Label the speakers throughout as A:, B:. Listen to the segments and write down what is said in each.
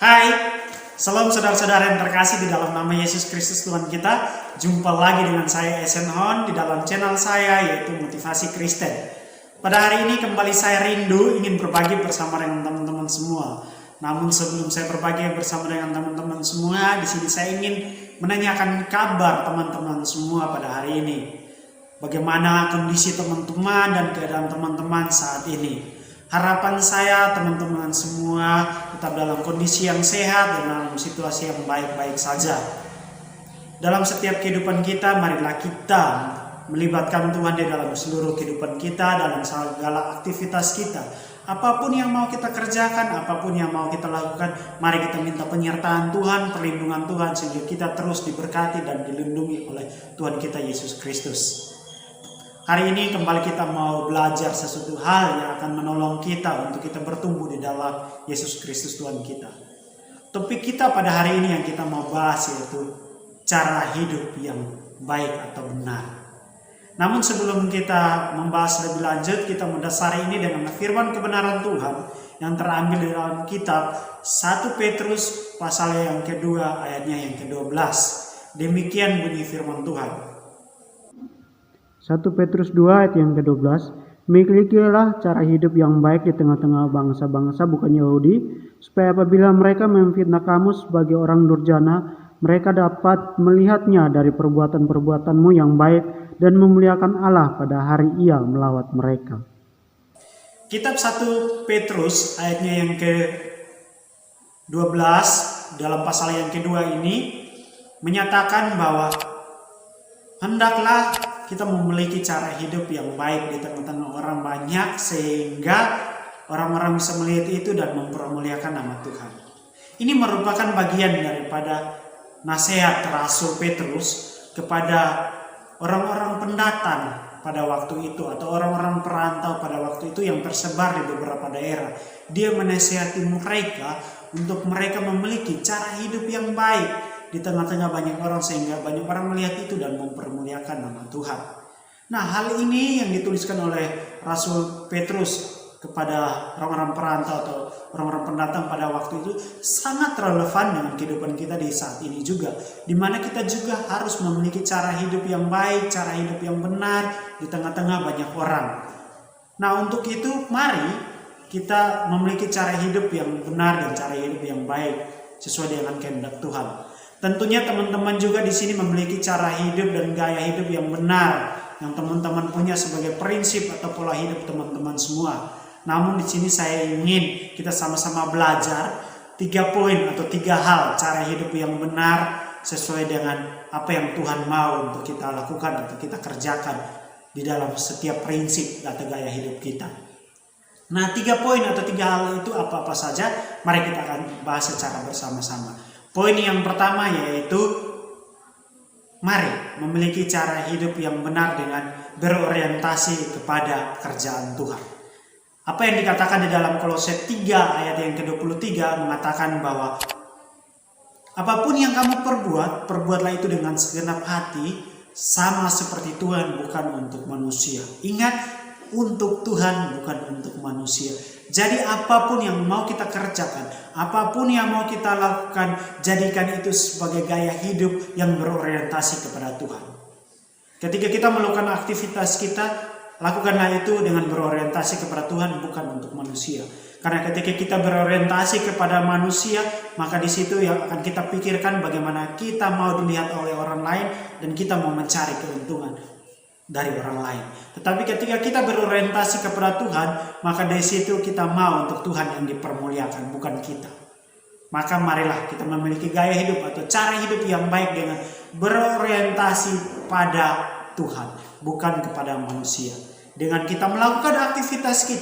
A: Hai, salam saudara-saudara yang terkasih di dalam nama Yesus Kristus Tuhan kita. Jumpa lagi dengan saya Esen Hon di dalam channel saya yaitu Motivasi Kristen. Pada hari ini kembali saya rindu ingin berbagi bersama dengan teman-teman semua. Namun sebelum saya berbagi bersama dengan teman-teman semua, di sini saya ingin menanyakan kabar teman-teman semua pada hari ini. Bagaimana kondisi teman-teman dan keadaan teman-teman saat ini? Harapan saya teman-teman semua tetap dalam kondisi yang sehat dan dalam situasi yang baik-baik saja. Dalam setiap kehidupan kita, marilah kita melibatkan Tuhan di dalam seluruh kehidupan kita, dalam segala aktivitas kita. Apapun yang mau kita kerjakan, apapun yang mau kita lakukan, mari kita minta penyertaan Tuhan, perlindungan Tuhan, sehingga kita terus diberkati dan dilindungi oleh Tuhan kita Yesus Kristus. Hari ini kembali kita mau belajar sesuatu hal yang akan menolong kita untuk kita bertumbuh di dalam Yesus Kristus Tuhan kita. Topik kita pada hari ini yang kita mau bahas yaitu cara hidup yang baik atau benar. Namun sebelum kita membahas lebih lanjut, kita mendasari ini dengan firman kebenaran Tuhan yang terambil di dalam kitab 1 Petrus pasal yang kedua ayatnya yang ke-12. Demikian bunyi firman Tuhan.
B: 1 Petrus 2 ayat yang ke-12, milikilah cara hidup yang baik di tengah-tengah bangsa-bangsa bukan Yahudi, supaya apabila mereka memfitnah kamu sebagai orang durjana, mereka dapat melihatnya dari perbuatan-perbuatanmu yang baik dan memuliakan Allah pada hari Ia melawat mereka.
A: Kitab 1 Petrus ayatnya yang ke-12 dalam pasal yang kedua ini menyatakan bahwa hendaklah kita memiliki cara hidup yang baik di tengah-tengah orang banyak sehingga orang-orang bisa melihat itu dan mempermuliakan nama Tuhan. Ini merupakan bagian daripada nasihat Rasul Petrus kepada orang-orang pendatang pada waktu itu atau orang-orang perantau pada waktu itu yang tersebar di beberapa daerah. Dia menasihati mereka untuk mereka memiliki cara hidup yang baik di tengah-tengah banyak orang sehingga banyak orang melihat itu dan mempermuliakan nama Tuhan. Nah, hal ini yang dituliskan oleh Rasul Petrus kepada orang-orang perantau atau orang-orang pendatang pada waktu itu sangat relevan dengan kehidupan kita di saat ini juga, di mana kita juga harus memiliki cara hidup yang baik, cara hidup yang benar di tengah-tengah banyak orang. Nah, untuk itu mari kita memiliki cara hidup yang benar dan cara hidup yang baik sesuai dengan kehendak Tuhan. Tentunya teman-teman juga di sini memiliki cara hidup dan gaya hidup yang benar yang teman-teman punya sebagai prinsip atau pola hidup teman-teman semua. Namun di sini saya ingin kita sama-sama belajar 3 poin atau 3 hal cara hidup yang benar sesuai dengan apa yang Tuhan mau untuk kita lakukan atau kita kerjakan di dalam setiap prinsip atau gaya hidup kita. Nah, 3 poin atau 3 hal itu apa-apa saja? Mari kita akan bahas secara bersama-sama. Poin yang pertama yaitu mari memiliki cara hidup yang benar dengan berorientasi kepada kerjaan Tuhan. Apa yang dikatakan di dalam Kolose 3 ayat yang ke-23 mengatakan bahwa apapun yang kamu perbuatlah itu dengan segenap hati sama seperti Tuhan, bukan untuk manusia. Ingat, untuk Tuhan bukan untuk manusia. Jadi apapun yang mau kita kerjakan, apapun yang mau kita lakukan, jadikan itu sebagai gaya hidup yang berorientasi kepada Tuhan. Ketika kita melakukan aktivitas kita, lakukanlah itu dengan berorientasi kepada Tuhan, bukan untuk manusia. Karena ketika kita berorientasi kepada manusia, maka di situ yang akan kita pikirkan bagaimana kita mau dilihat oleh orang lain dan kita mau mencari keuntungan dari orang lain. Tetapi ketika kita berorientasi kepada Tuhan, maka dari situ kita mau untuk Tuhan yang dipermuliakan, bukan kita. Maka marilah kita memiliki gaya hidup atau cara hidup yang baik dengan berorientasi pada Tuhan, bukan kepada manusia. Dengan kita melakukan aktivitas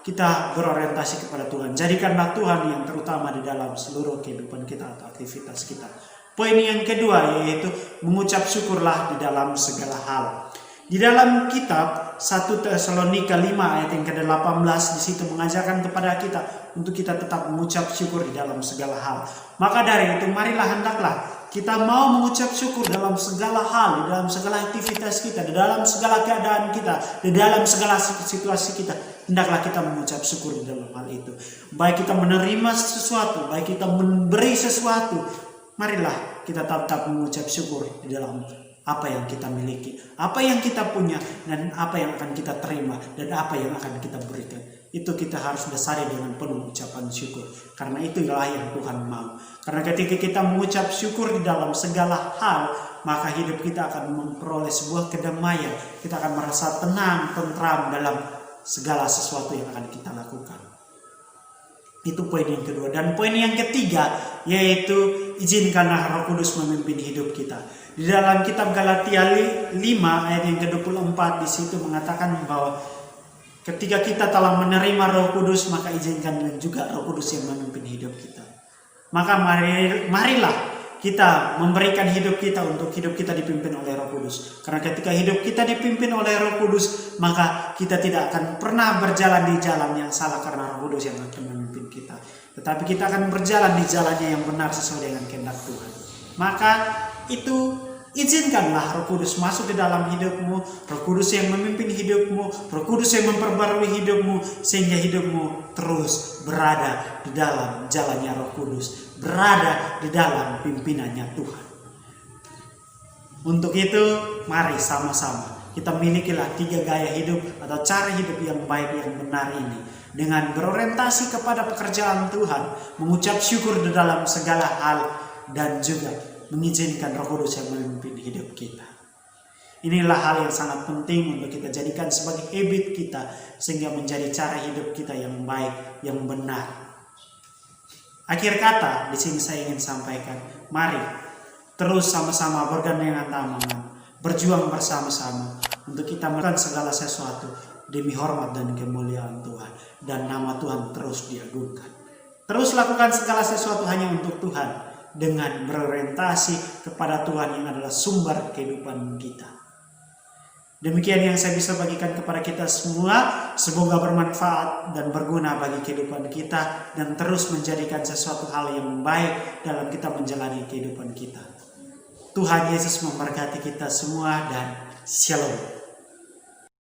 A: kita berorientasi kepada Tuhan. Jadikanlah Tuhan yang terutama di dalam seluruh kehidupan kita atau aktivitas kita. Poin yang kedua yaitu mengucap syukurlah di dalam segala hal. Di dalam kitab 1 Tesalonika 5 ayat yang ke-18 di situ mengajarkan kepada kita untuk kita tetap mengucap syukur di dalam segala hal. Maka dari itu marilah hendaklah kita mau mengucap syukur dalam segala hal, di dalam segala aktivitas kita, di dalam segala keadaan kita, di dalam segala situasi kita. Hendaklah kita mengucap syukur di dalam hal itu. Baik kita menerima sesuatu, baik kita memberi sesuatu, marilah kita tetap mengucap syukur di dalam apa yang kita miliki, apa yang kita punya, dan apa yang akan kita terima, dan apa yang akan kita berikan. Itu kita harus dasari dengan penuh ucapan syukur. Karena itulah yang Tuhan mau. Karena ketika kita mengucap syukur di dalam segala hal, maka hidup kita akan memperoleh sebuah kedamaian. Kita akan merasa tenang, tentram dalam segala sesuatu yang akan kita lakukan. Itu poin yang kedua. Dan poin yang ketiga, yaitu izinkanlah Roh Kudus memimpin hidup kita. Di dalam kitab Galatia 5 ayat yang ke-24 di situ mengatakan bahwa ketika kita telah menerima Roh Kudus, maka izinkan juga Roh Kudus yang memimpin hidup kita. Maka marilah kita memberikan hidup kita untuk hidup kita dipimpin oleh Roh Kudus. Karena ketika hidup kita dipimpin oleh Roh Kudus, maka kita tidak akan pernah berjalan di jalan yang salah karena Roh Kudus yang akan memimpin kita. Tetapi kita akan berjalan di jalannya yang benar sesuai dengan kehendak Tuhan. Maka itu izinkanlah Roh Kudus masuk ke dalam hidupmu, Roh Kudus yang memimpin hidupmu, Roh Kudus yang memperbarui hidupmu, sehingga hidupmu terus berada di dalam jalannya Roh Kudus, berada di dalam pimpinannya Tuhan. Untuk itu, mari sama-sama kita milikilah 3 gaya hidup atau cara hidup yang baik, yang benar ini, dengan berorientasi kepada pekerjaan Tuhan, mengucap syukur di dalam segala hal, dan juga mengizinkan Roh Kudus yang memimpin hidup kita. Inilah hal yang sangat penting untuk kita jadikan sebagai habit kita, sehingga menjadi cara hidup kita yang baik, yang benar. Akhir kata, di sini saya ingin sampaikan, mari terus sama-sama bergandengan tangan, berjuang bersama-sama untuk kita melakukan segala sesuatu demi hormat dan kemuliaan Tuhan, dan nama Tuhan terus diagungkan. Terus lakukan segala sesuatu hanya untuk Tuhan, dengan berorientasi kepada Tuhan yang adalah sumber kehidupan kita. Demikian yang saya bisa bagikan kepada kita semua. Semoga bermanfaat dan berguna bagi kehidupan kita, dan terus menjadikan sesuatu hal yang baik dalam kita menjalani kehidupan kita. Tuhan Yesus memberkati kita semua, dan shalom.